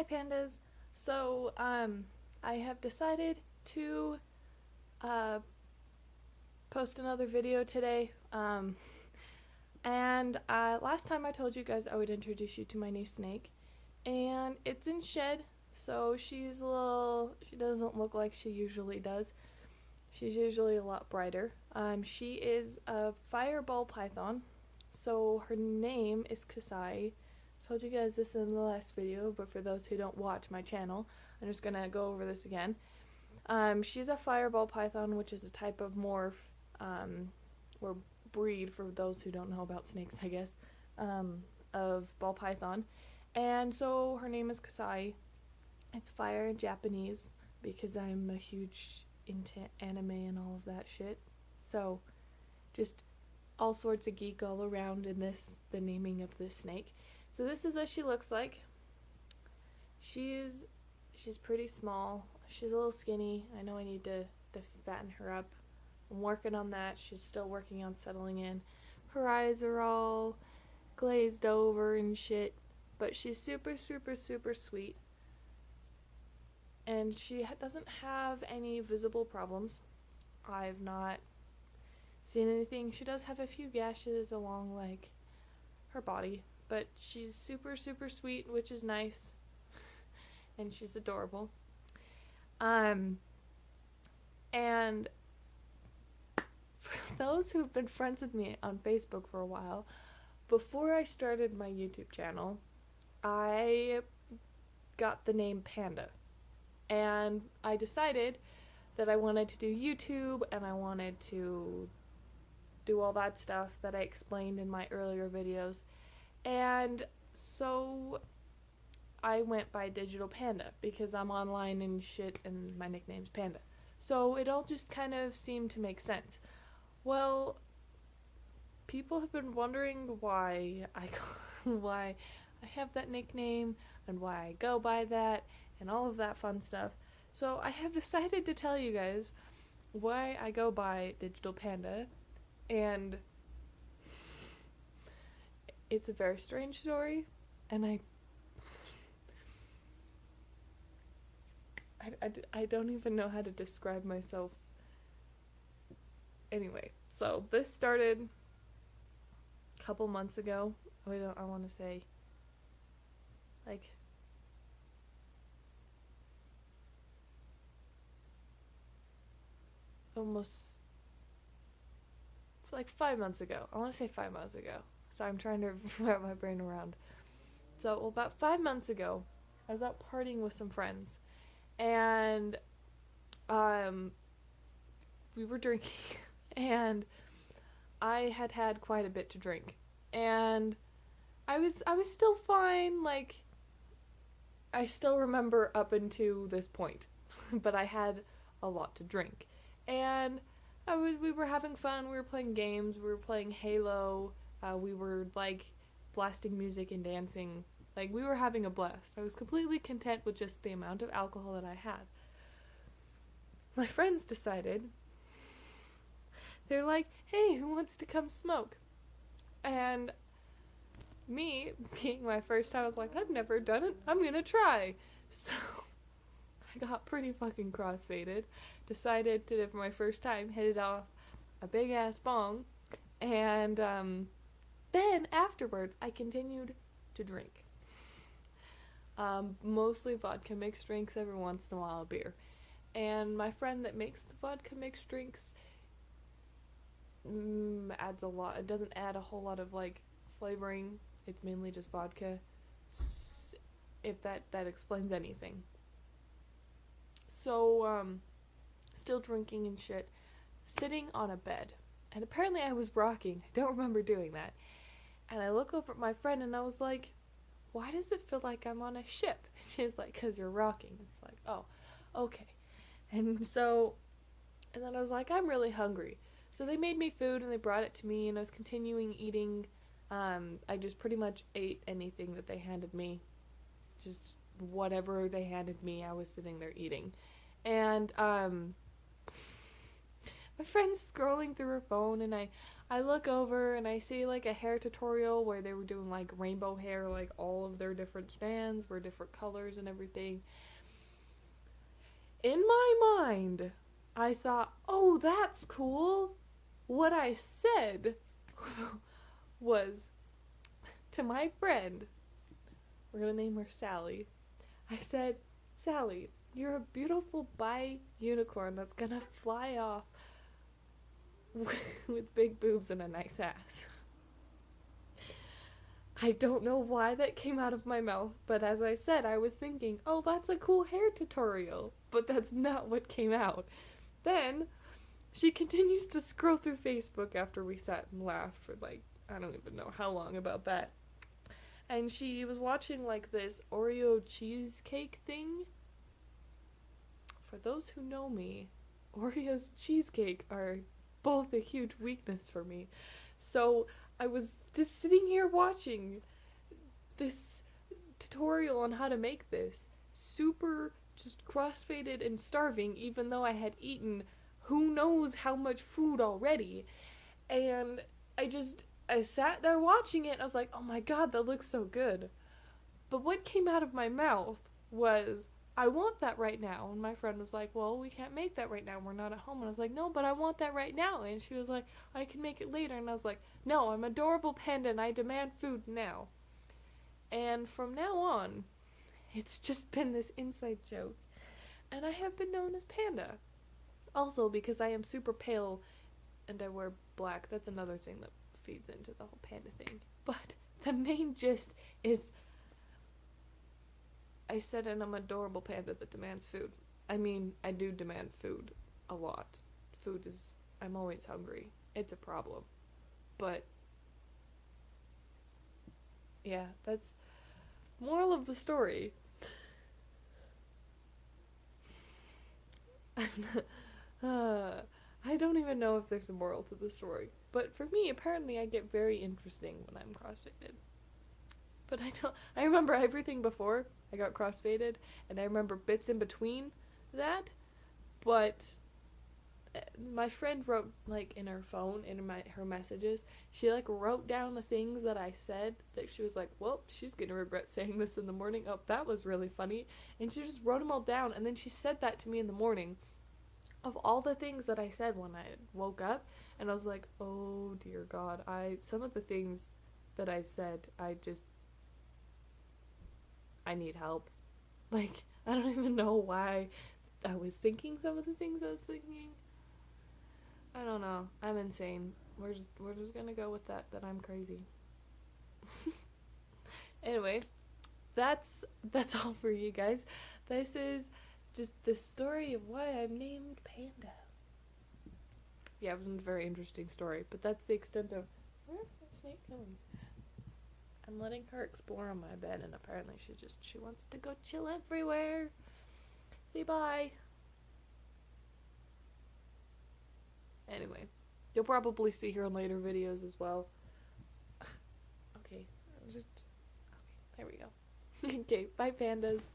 Hi pandas. So, I have decided to uh, post another video today. And last time I told you guys I would introduce you to my new snake, and it's in shed. So she's a little. She doesn't look like she usually does. She's usually a lot brighter. She is a fireball python. So her name is Kasai. Told you guys this in the last video, but for those who don't watch my channel, I'm just gonna go over this again. She's a fireball python, which is a type of morph, or breed for those who don't know about snakes, I guess, of ball python. And so her name is Kasai. It's fire in Japanese because I'm a huge into anime and all of that shit. So just all sorts of geek all around in the naming of this snake. So this is what she looks like. She's pretty small. She's a little skinny. I know I need to fatten her up. I'm working on that. She's still working on settling in. Her eyes are all glazed over and shit, but she's super, super, super sweet. And she doesn't have any visible problems. I've not seen anything. She does have a few gashes along, like, her body, but she's super, super sweet, which is nice. And she's adorable. And for those who've been friends with me on Facebook for a while, before I started my YouTube channel, I got the name Panda. And I decided that I wanted to do YouTube and I wanted to do all that stuff that I explained in my earlier videos. And so I went by Digital Panda because I'm online and shit and my nickname's Panda. So it all just kind of seemed to make sense. Well, people have been wondering why I have that nickname and why I go by that and all of that fun stuff. So I have decided to tell you guys why I go by Digital Panda, and it's a very strange story, and I don't even know how to describe myself. Anyway, so this started a couple months ago. I want to say, like, almost like 5 months ago. I want to say 5 months ago. So I'm trying to wrap my brain around. So about 5 months ago, I was out partying with some friends, and we were drinking, and I had quite a bit to drink, and I was still fine. Like, I still remember up until this point, but I had a lot to drink, and we were having fun. We were playing games. We were playing Halo. We were like blasting music and dancing. Like, we were having a blast. I was completely content with just the amount of alcohol that I had. My friends decided, they're like, hey, who wants to come smoke? And me, being my first time, I was like, I've never done it. I'm gonna try. So I got pretty fucking crossfaded. Decided to, for my first time, hit it off a big ass bong. And then afterwards, I continued to drink. Mostly vodka mixed drinks, every once in a while a beer. And my friend that makes the vodka mixed drinks adds a lot. It doesn't add a whole lot of like flavoring. It's mainly just vodka. If that explains anything. So still drinking and shit, sitting on a bed, and apparently I was rocking. I don't remember doing that. And I look over at my friend and I was like, why does it feel like I'm on a ship? And she's like, because you're rocking. It's like, oh, okay. And then I was like, I'm really hungry. So they made me food and they brought it to me, and I was continuing eating. I just pretty much ate anything that they handed me. Just whatever they handed me, I was sitting there eating. And my friend's scrolling through her phone, and I I look over and I see like a hair tutorial where they were doing like rainbow hair, like all of their different strands were different colors and everything. In my mind, I thought, oh, that's cool. What I said was to my friend, we're gonna name her Sally. I said, Sally, you're a beautiful bi-unicorn that's gonna fly off with big boobs and a nice ass. I don't know why that came out of my mouth, but as I said, I was thinking, oh, that's a cool hair tutorial. But that's not what came out. Then, she continues to scroll through Facebook after we sat and laughed for like, I don't even know how long about that. And she was watching like this Oreo cheesecake thing. For those who know me, Oreos and cheesecake are both a huge weakness for me. So I was just sitting here watching this tutorial on how to make this, super just crossfaded and starving, even though I had eaten who knows how much food already. And I sat there watching it and I was like, oh my god, that looks so good. But what came out of my mouth was, I want that right now. And my friend was like, well, we can't make that right now. We're not at home. And I was like, no, but I want that right now. And she was like, I can make it later. And I was like, no, I'm adorable panda and I demand food now. And from now on, it's just been this inside joke. And I have been known as Panda. Also, because I am super pale and I wear black. That's another thing that feeds into the whole panda thing. But the main gist is, I said I'm an adorable panda that demands food. I mean, I do demand food a lot. I'm always hungry. It's a problem. But, yeah, that's moral of the story. I don't even know if there's a moral to the story. But for me, apparently I get very interesting when I'm crossfaded. But I remember everything before I got crossfaded, and I remember bits in between that, but my friend wrote, like, in her phone, in her messages, she, like, wrote down the things that I said, that she was like, well, she's gonna regret saying this in the morning. Oh, that was really funny. And she just wrote them all down, and then she said that to me in the morning, of all the things that I said when I woke up, and I was like, oh dear God, some of the things that I said, I need help. Like, I don't even know why I was thinking some of the things I was thinking. I don't know. I'm insane. We're just gonna go with that I'm crazy. Anyway, that's all for you guys. This is just the story of why I'm named Panda. Yeah, it wasn't a very interesting story, but that's the extent of, where's my snake going? I'm letting her explore on my bed, and apparently she wants to go chill everywhere. Say bye. Anyway, you'll probably see her in later videos as well. Okay, there we go. Okay, bye pandas.